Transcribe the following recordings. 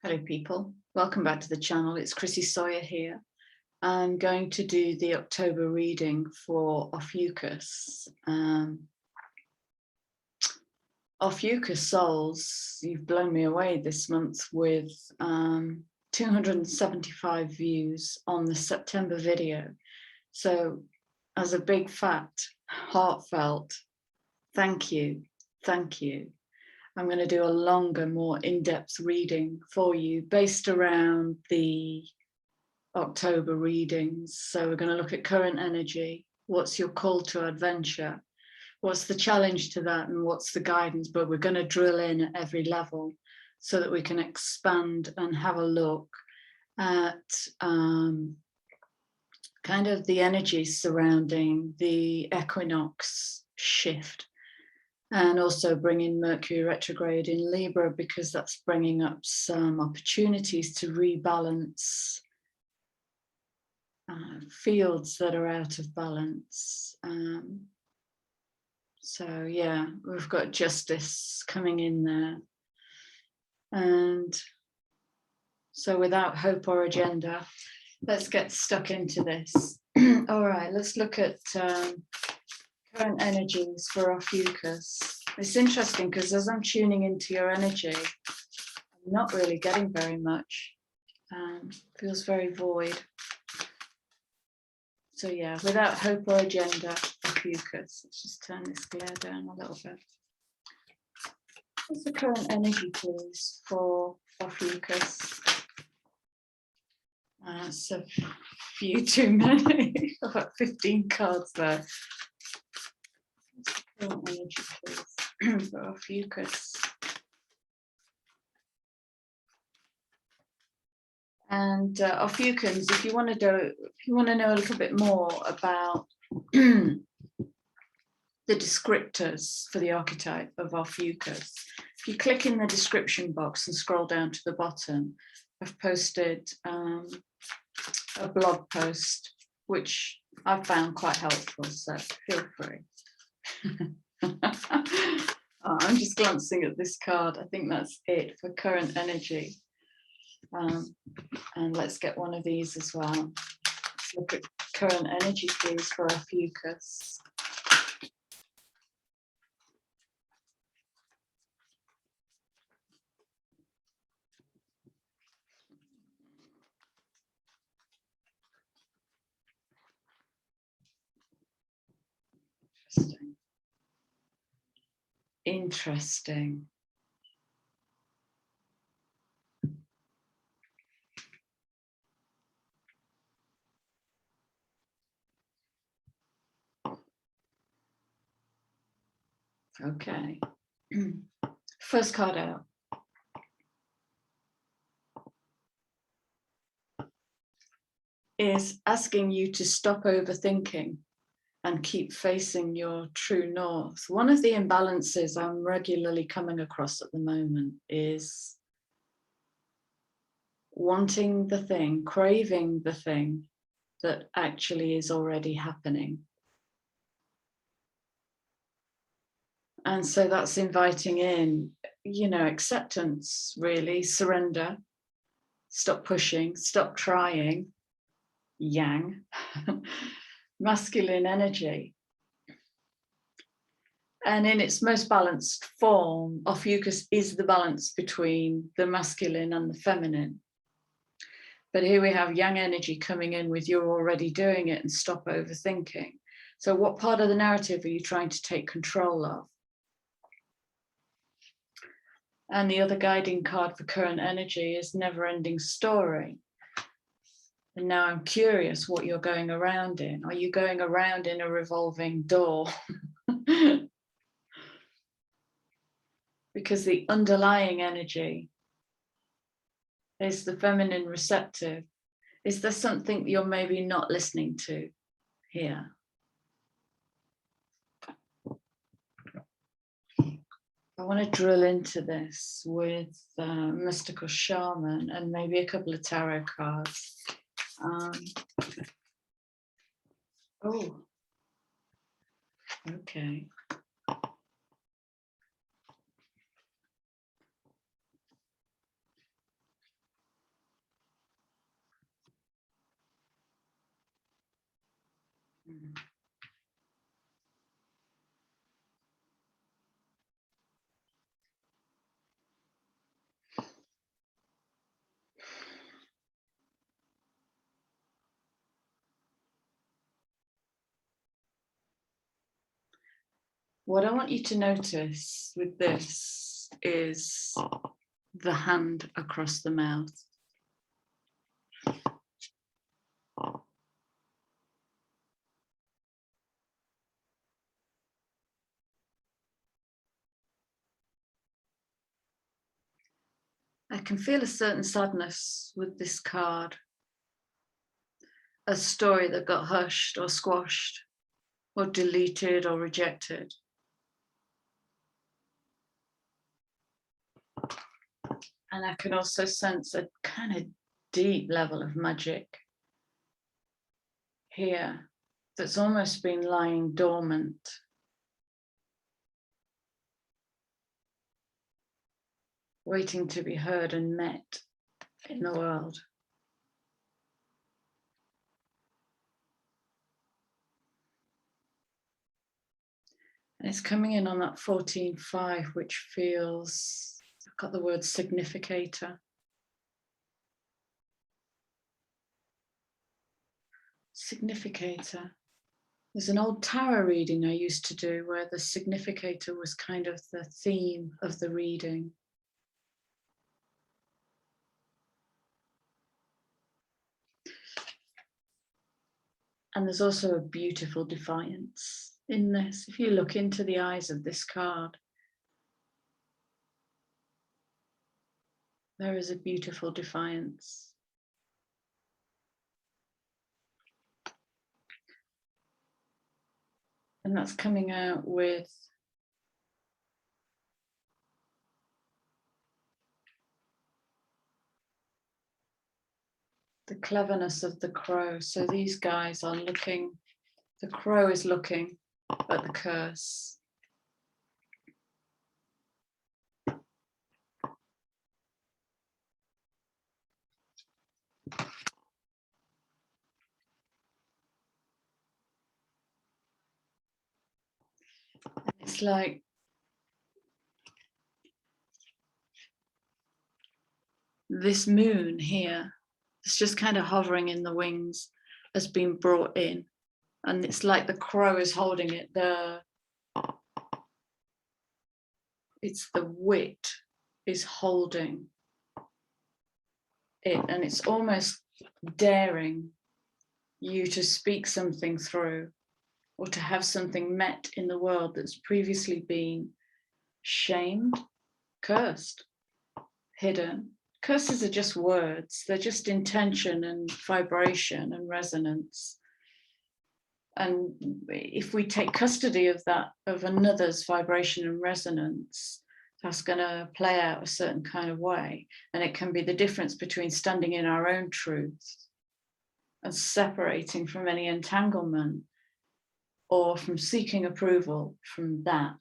Hello people, welcome back to the channel. It's Chrissy Sawyer here. I'm going to do the October reading for Ophiuchus. Ophiuchus souls, you've blown me away this month with 275 views on the September video. So as a big fat, heartfelt thank you. I'm going to do a longer, more in-depth reading for you based around the October readings. So we're going to look at current energy. What's your call to adventure? What's the challenge to that? And what's the guidance? But we're going to drill in at every level so that we can expand and have a look at kind of the energy surrounding the equinox shift. And also bring in Mercury retrograde in Libra, because that's bringing up some opportunities to rebalance fields that are out of balance. So yeah, we've got justice coming in there. And so without hope or agenda, let's get stuck into this. All right, let's look at current energies for Ophiuchus. It's interesting because as I'm tuning into your energy, I'm not really getting very much. Feels very void. So yeah, without hope or agenda, Ophiuchus. Let's just turn this glare down a little bit. What's the current energy, please, for Ophiuchus? It's a few too many. I've got 15 cards there. Current energy, please, for Ophiuchus. And Ophiuchus, if you want to know a little bit more about the descriptors for the archetype of Ophiuchus, if you click in the description box and scroll down to the bottom, I've posted a blog post which I've found quite helpful, so feel free. Oh, I'm just glancing at this card. I think that's it for current energy. And let's get one of these as well. Let's look at current energy, please, for Ophiuchus. Interesting. Okay. First card out. Is asking you to stop overthinking and keep facing your true north. One of the imbalances I'm regularly coming across at the moment is wanting the thing, craving the thing that actually is already happening. And so that's inviting in, acceptance, really, surrender, stop pushing, stop trying, yang, masculine energy. And in its most balanced form, Ophiuchus is the balance between the masculine and the feminine. But here we have yang energy coming in with you're already doing it and stop overthinking. So what part of the narrative are you trying to take control of? And the other guiding card for current energy is never-ending story. And now I'm curious what you're going around in. Are you going around in a revolving door? Because the underlying energy is the feminine receptive. Is there something you're maybe not listening to here? I want to drill into this with mystical shaman and maybe a couple of tarot cards. Oh, okay. What I want you to notice with this is the hand across the mouth. I can feel a certain sadness with this card. A story that got hushed or squashed or deleted or rejected. And I can also sense a kind of deep level of magic here that's almost been lying dormant. Waiting to be heard and met in the world. And it's coming in on that 14-5, which feels, I've got the word significator. Significator. There's an old tarot reading I used to do where the significator was kind of the theme of the reading. And there's also a beautiful defiance in this. If you look into the eyes of this card, there is a beautiful defiance. And that's coming out with the cleverness of the crow. So these guys are looking, the crow is looking at the curse. It's like this moon here, it's just kind of hovering in the wings, has been brought in. And it's like the crow is holding it. It's the wit is holding it, and it's almost daring you to speak something through or to have something met in the world that's previously been shamed, cursed, hidden. Curses are just words. They're just intention and vibration and resonance. And if we take custody of that, of another's vibration and resonance, that's going to play out a certain kind of way. And it can be the difference between standing in our own truth and separating from any entanglement, or from seeking approval from that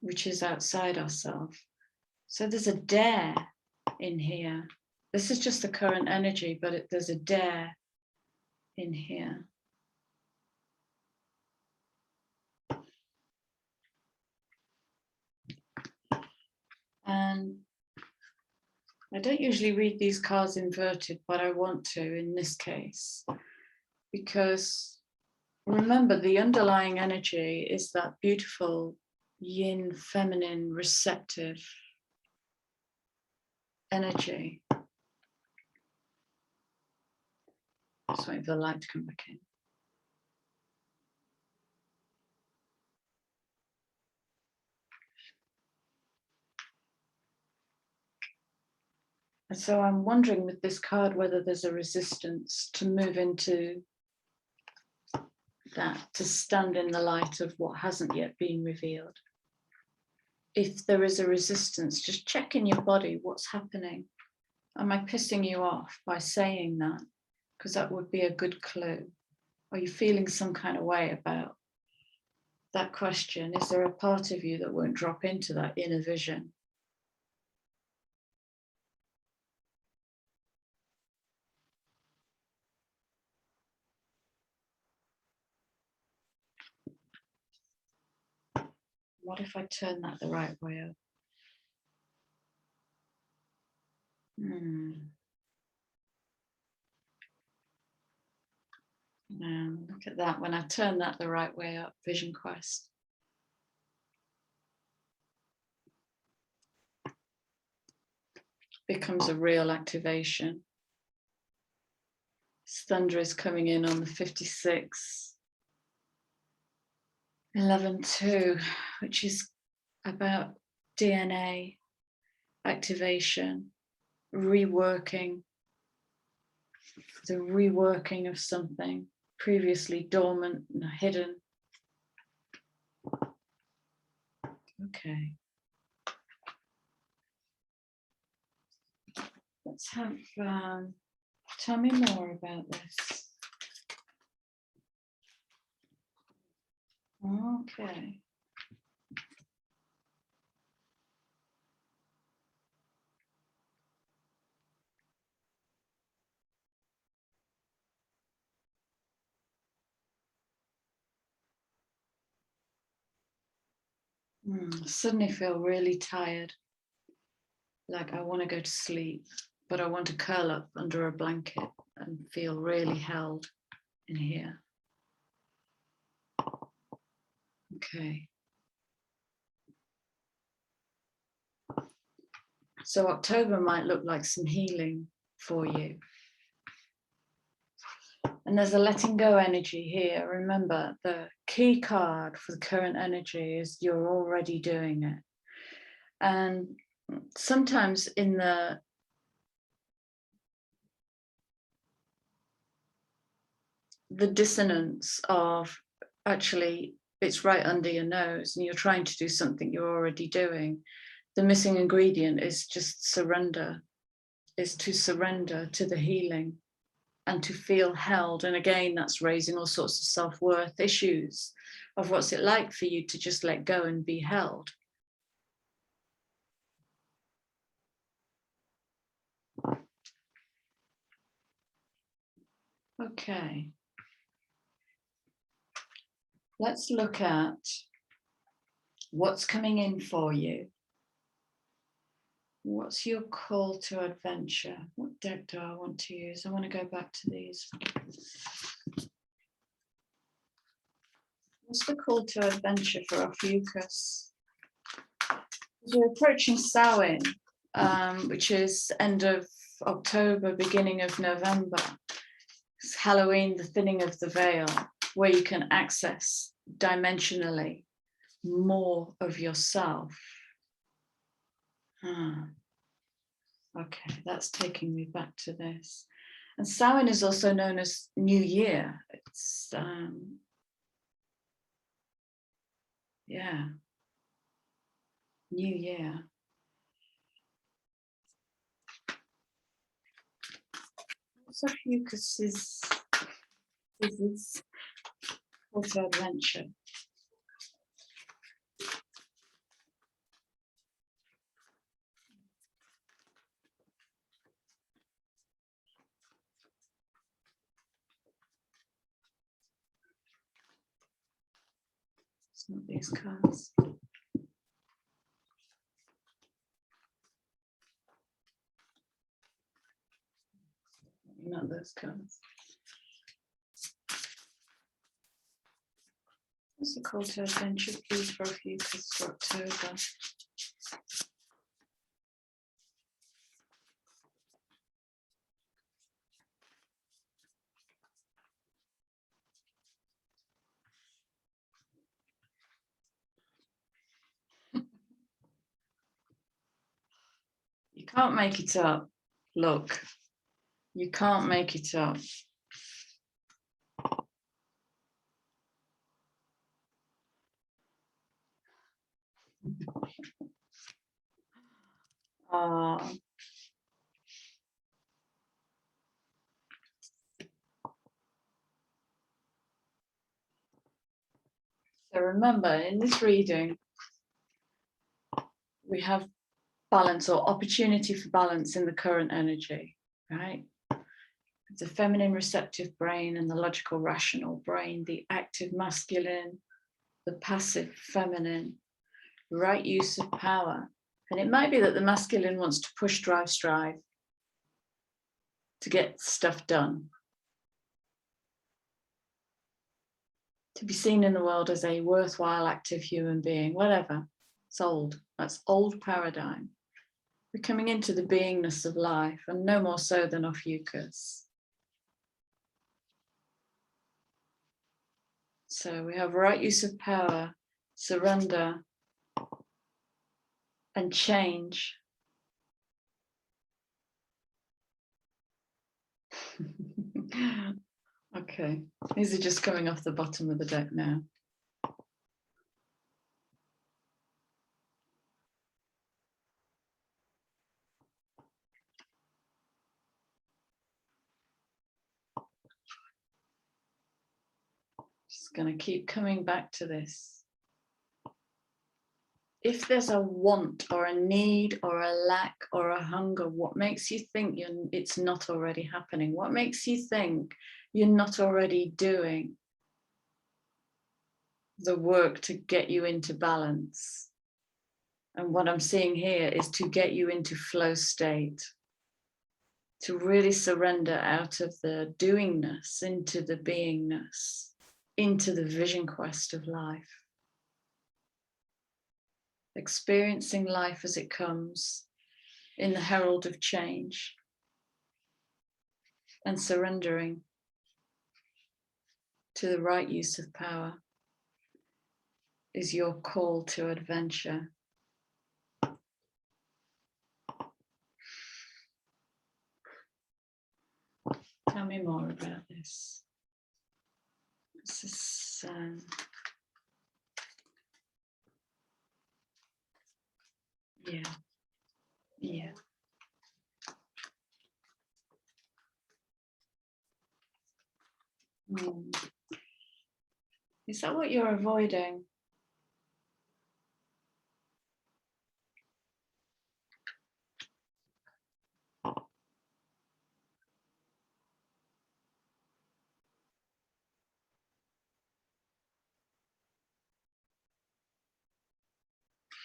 which is outside ourselves. So there's a dare in here. This is just the current energy, but there's a dare in here. And I don't usually read these cards inverted, but I want to in this case, because remember, the underlying energy is that beautiful yin, feminine, receptive energy. Just waiting for the light to come back in. And so I'm wondering with this card whether there's a resistance to move into that, to stand in the light of what hasn't yet been revealed. If there is a resistance, just check in your body what's happening. Am I pissing you off by saying that? Because that would be a good clue. Are you feeling some kind of way about that question? Is there a part of you that won't drop into that inner vision? What if I turn that the right way up? Now, look at that. When I turn that the right way up, Vision Quest. Becomes a real activation. Thunder is coming in on the 56. 11.2, which is about DNA activation, reworking, the reworking of something previously dormant and hidden. Okay. Let's have, tell me more about this. Okay. Suddenly feel really tired. Like I want to go to sleep, but I want to curl up under a blanket and feel really held in here. Okay. So October might look like some healing for you. And there's a letting go energy here. Remember, the key card for the current energy is you're already doing it. And sometimes in the dissonance of actually it's right under your nose and you're trying to do something you're already doing, the missing ingredient is just surrender, is to surrender to the healing and to feel held. And again, that's raising all sorts of self-worth issues of what's it like for you to just let go and be held. Okay. Let's look at what's coming in for you. What's your call to adventure? What deck do I want to use? I want to go back to these. What's the call to adventure for Ophiuchus? We're approaching Samhain, which is end of October, beginning of November. It's Halloween, the thinning of the veil, where you can access dimensionally more of yourself. Okay, that's taking me back to this. And Samhain is also known as New Year. It's yeah, New Year. What's Ophiuchus's call to adventure? It's not these cards. Not those cards. What's the call to adventure, please, for Ophiuchus for October? You can't make it up. Look, you can't make it up. So remember, in this reading, we have balance or opportunity for balance in the current energy, right? The feminine receptive brain and the logical rational brain, the active masculine, the passive feminine. right use of power. And it might be that the masculine wants to push, drive, strive to get stuff done, to be seen in the world as a worthwhile, active human being, whatever. It's old. That's old paradigm. We're coming into the beingness of life, and no more so than Ophiuchus. So we have right use of power, surrender, and change. Okay, these are just coming off the bottom of the deck now. Just going to keep coming back to this. If there's a want or a need or a lack or a hunger, what makes you think it's not already happening? What makes you think you're not already doing the work to get you into balance? And what I'm seeing here is to get you into flow state, to really surrender out of the doingness into the beingness, into the vision quest of life. Experiencing life as it comes in the herald of change, and surrendering to the right use of power is your call to adventure. Tell me more about this. This is yeah. Is that what you're avoiding?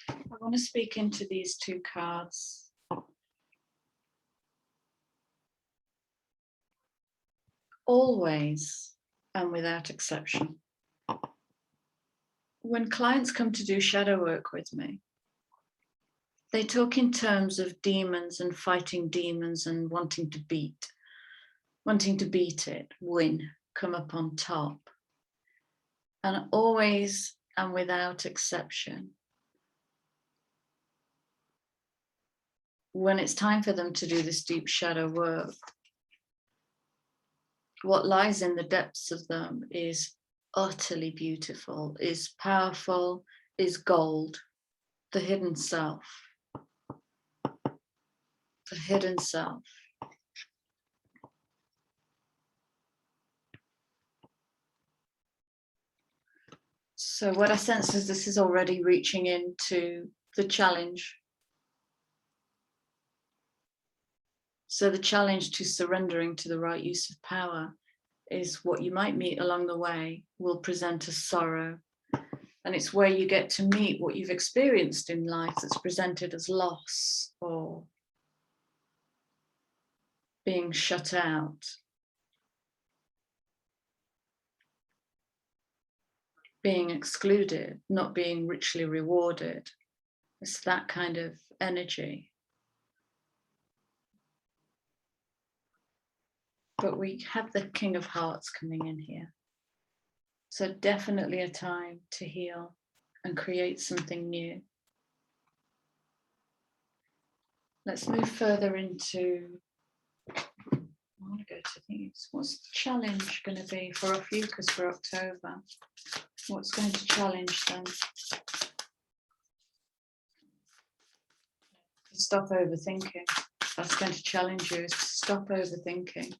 I want to speak into these two cards. Always and without exception. When clients come to do shadow work with me, they talk in terms of demons and fighting demons and wanting to beat it, win, come up on top. And always and without exception, when it's time for them to do this deep shadow work, what lies in the depths of them is utterly beautiful, is powerful, is gold, the hidden self. The hidden self. So what I sense is this is already reaching into the challenge. So the challenge to surrendering to the right use of power is what you might meet along the way will present as sorrow. And it's where you get to meet what you've experienced in life that's presented as loss or being shut out, being excluded, not being richly rewarded. It's that kind of energy. But we have the King of Hearts coming in here. So definitely a time to heal and create something new. Let's move further into, I want to go to these. What's the challenge going to be for Ophiuchus for October? What's going to challenge them? Stop overthinking. That's going to challenge you, is to stop overthinking.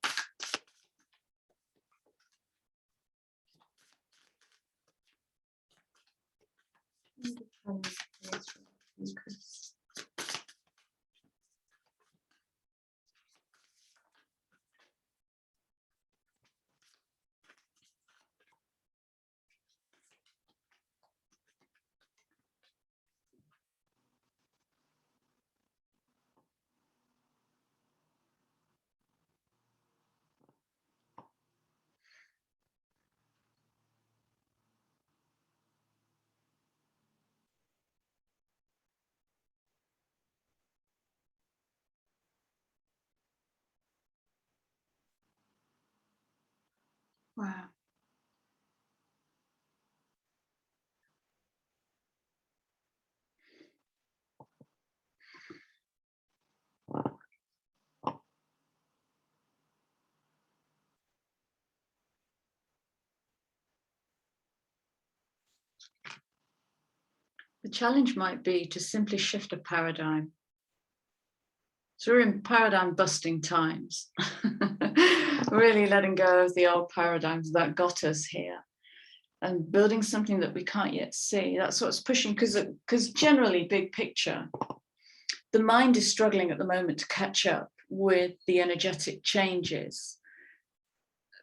Wow. The challenge might be to simply shift a paradigm. So we're in paradigm busting times. Really letting go of the old paradigms that got us here and building something that we can't yet see. That's what's pushing, because generally, big picture, the mind is struggling at the moment to catch up with the energetic changes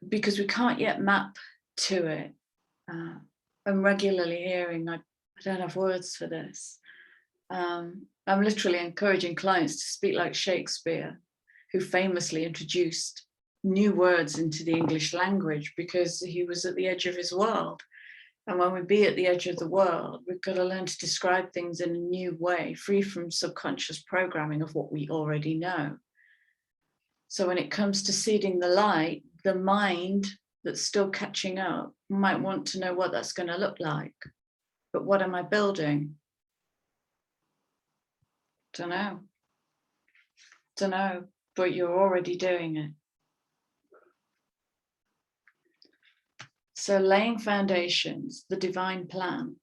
because we can't yet map to it. I'm regularly hearing, I don't have words for this. I'm literally encouraging clients to speak like Shakespeare, who famously introduced new words into the English language because he was at the edge of his world. And when we be at the edge of the world, we've got to learn to describe things in a new way, free from subconscious programming of what we already know. So when it comes to seeding the light, the mind that's still catching up might want to know what that's going to look like. But what am I building? Don't know, but you're already doing it. So laying foundations, the divine plan,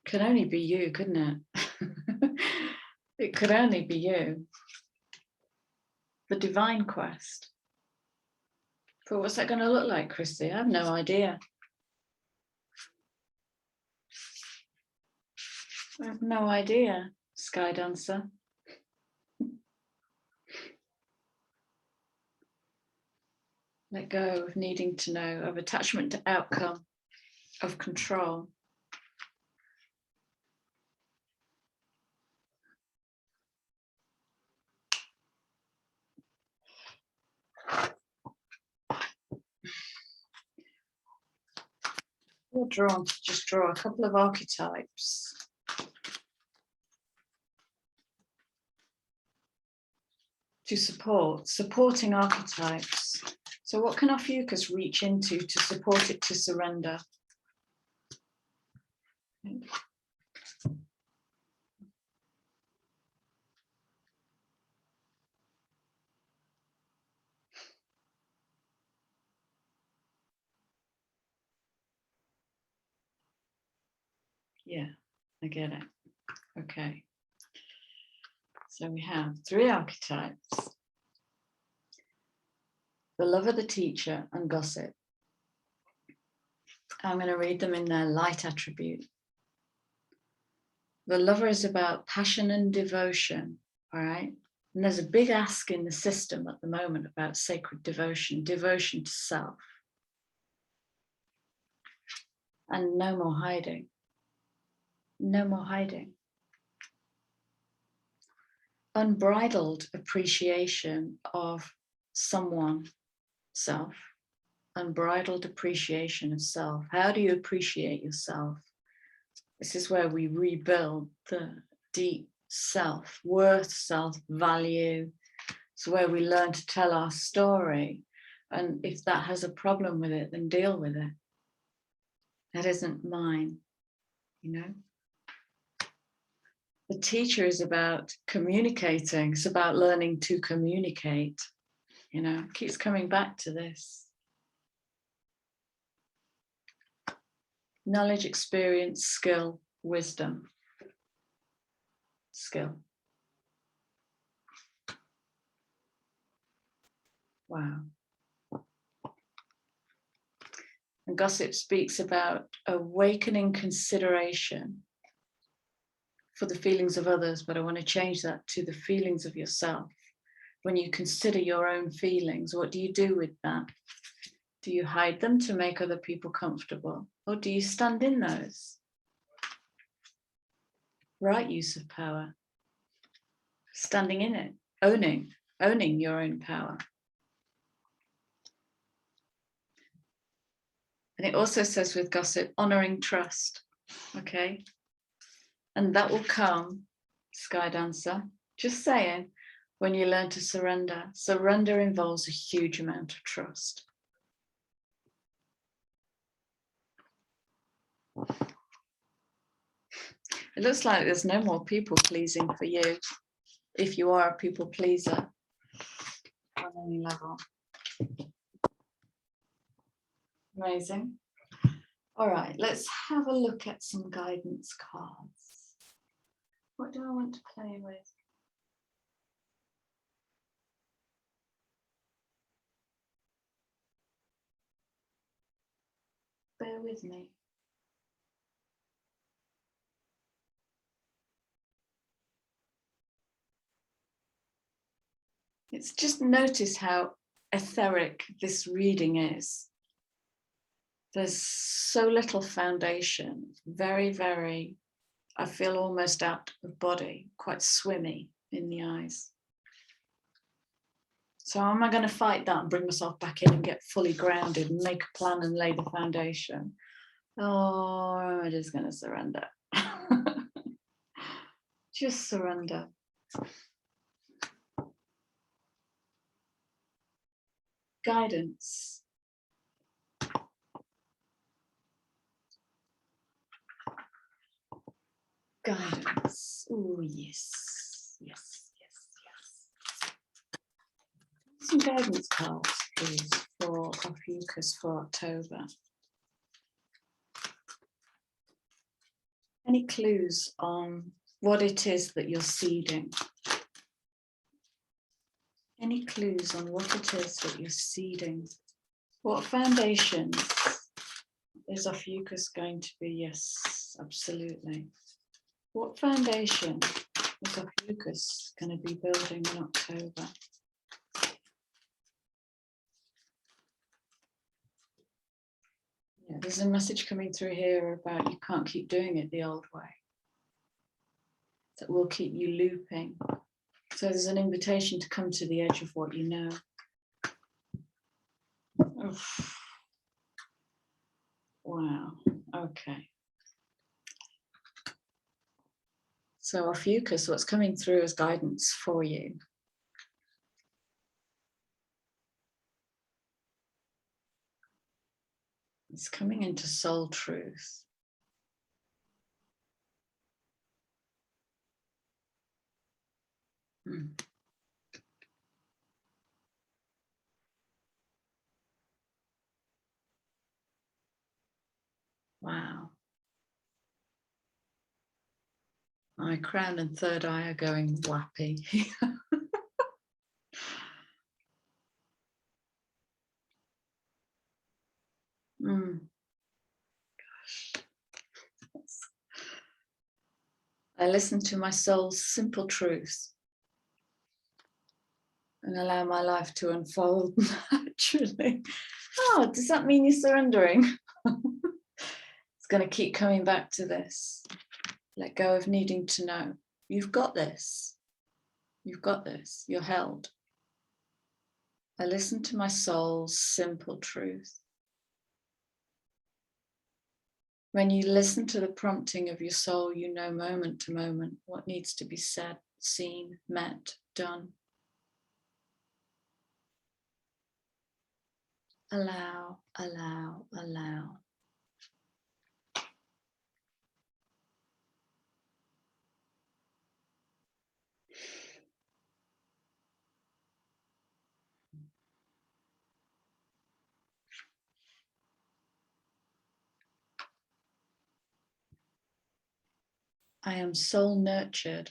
can only be you, couldn't it? It could only be you. The divine quest. But what's that going to look like, Chrissy? I have no idea. I have no idea, Sky Dancer. Let go of needing to know, of attachment to outcome, of control. We're drawn to just draw a couple of archetypes. To supporting archetypes. So what can Ophiuchus reach into to support it to surrender? Yeah, I get it. Okay. So we have 3 archetypes. The lover, the teacher, and gossip. I'm going to read them in their light attribute. The lover is about passion and devotion, all right? And there's a big ask in the system at the moment about sacred devotion, devotion to self. And no more hiding. No more hiding. Unbridled appreciation of someone, self. Unbridled appreciation of self. How do you appreciate yourself? This is where we rebuild the deep self-worth, self-value. It's where we learn to tell our story. And if that has a problem with it, then deal with it. That isn't mine, you know? The teacher is about communicating. It's about learning to communicate. You know, it keeps coming back to this. Knowledge, experience, skill, wisdom. Skill. Wow. And gossip speaks about awakening consideration for the feelings of others, but I want to change that to the feelings of yourself. When you consider your own feelings, what do you do with that? Do you hide them to make other people comfortable? Or do you stand in those? Right use of power. Standing in it, owning your own power. And it also says with gossip, honoring trust, okay? And that will come, Sky Dancer, just saying, when you learn to surrender. Surrender involves a huge amount of trust. It looks like there's no more people pleasing for you, if you are a people pleaser on any level. Amazing. All right, let's have a look at some guidance cards. What do I want to play with? Bear with me. It's just notice how etheric this reading is. There's so little foundation, very, very, I feel almost out of body, quite swimmy in the eyes. So am I going to fight that and bring myself back in and get fully grounded and make a plan and lay the foundation? Or am I just going to surrender? Just surrender. Guidance. Guidance. Oh, yes, yes, yes, yes. Some guidance cards, please, for Ophiuchus for October. Any clues on what it is that you're seeding? Any clues on what it is that you're seeding? What foundations is Ophiuchus going to be? Yes, absolutely. What foundation is Ophiuchus going to be building in October? Yeah, there's a message coming through here about you can't keep doing it the old way. That will keep you looping. So there's an invitation to come to the edge of what you know. Oof. Wow, okay. So Ophiuchus, what's coming through as guidance for you? It's coming into soul truth. Wow. My crown and third eye are going wappy. Gosh. I listen to my soul's simple truth and allow my life to unfold naturally. Oh, does that mean you're surrendering? It's going to keep coming back to this. Let go of needing to know. You've got this. You've got this. You're held. I listen to my soul's simple truth. When you listen to the prompting of your soul, you know moment to moment what needs to be said, seen, met, done. Allow, allow, allow. I am soul nurtured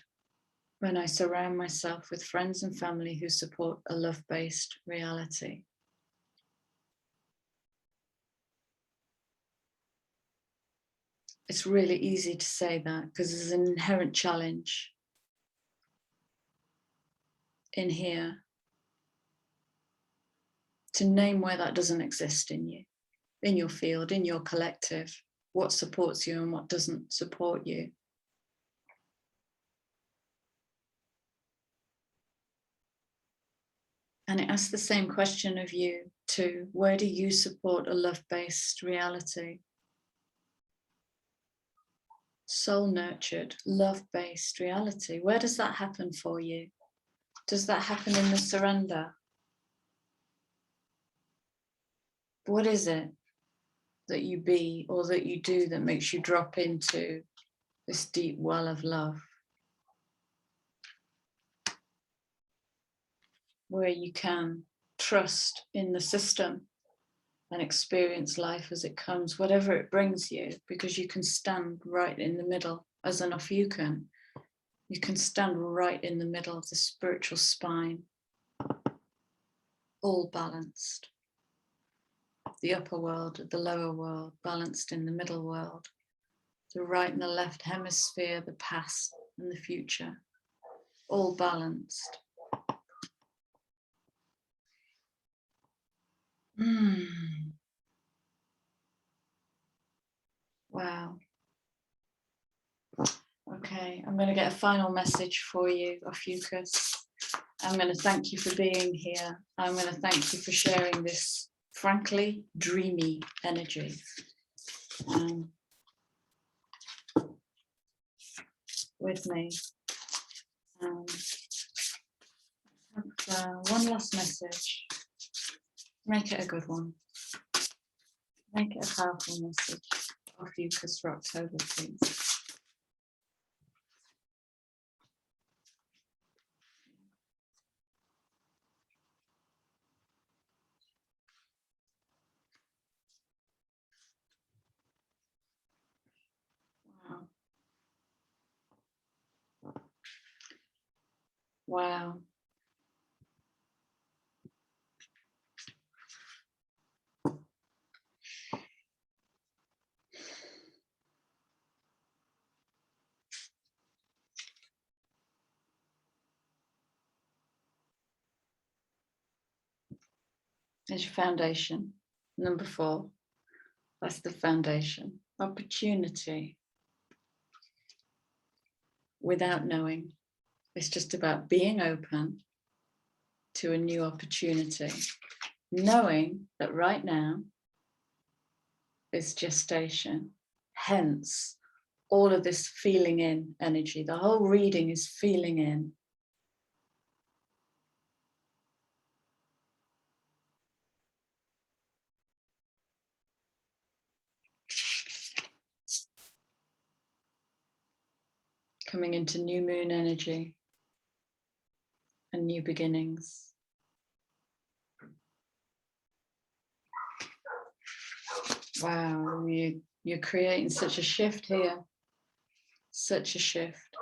when I surround myself with friends and family who support a love-based reality. It's really easy to say that because there's an inherent challenge in here to name where that doesn't exist in you, in your field, in your collective, what supports you and what doesn't support you. And it asks the same question of you too. Where do you support a love-based reality? Soul nurtured, love-based reality. Where does that happen for you? Does that happen in the surrender? What is it? that you be or that you do that makes you drop into this deep well of love, where you can trust in the system and experience life as it comes, whatever it brings you, because you can stand right in the middle as an Ophiuchus. You can stand right in the middle of the spiritual spine, all balanced. The upper world, the lower world, balanced in the middle world. The right and the left hemisphere, the past and the future, all balanced. Wow. Okay, I'm going to get a final message for you, Ophiuchus. I'm going to thank you for being here. I'm going to thank you for sharing this, frankly, dreamy energy. With me. One last message. Make it a good one. Make it a powerful message. Ophiuchus for October, please. Wow. There's your foundation. Number 4. That's the foundation. Opportunity. Without knowing. It's just about being open to a new opportunity. Knowing that right now is gestation. Hence, all of this feeling in energy. The whole reading is feeling in. Coming into new moon energy and new beginnings. Wow, you're creating such a shift here. Such a shift.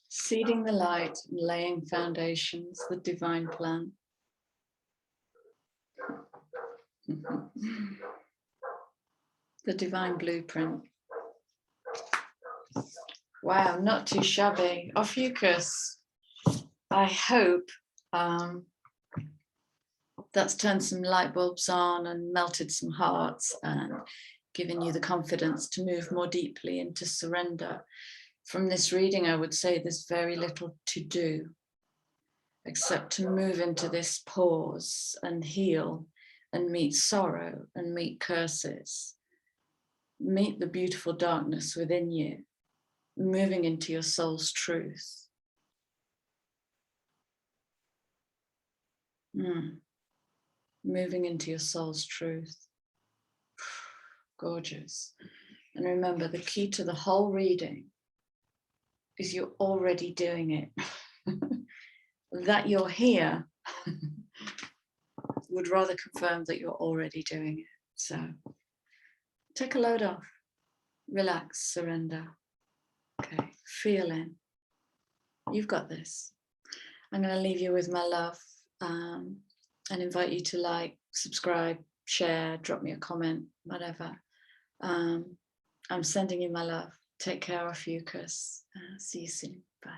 Seeding the light and laying foundations, the divine plan. The divine blueprint. Wow, not too shabby. Ophiuchus, I hope that's turned some light bulbs on and melted some hearts and given you the confidence to move more deeply into surrender. From this reading, I would say there's very little to do except to move into this pause and heal and meet sorrow and meet curses. Meet the beautiful darkness within you, moving into your soul's truth. Moving into your soul's truth. Gorgeous. And remember, the key to the whole reading is you're already doing it. That you're here would rather confirm that you're already doing it. So take a load off, relax, surrender. Okay, feel in. You've got this. I'm going to leave you with my love and invite you to like, subscribe, share, drop me a comment, whatever. I'm sending you my love. Take care, Ophiuchus. See you soon. Bye.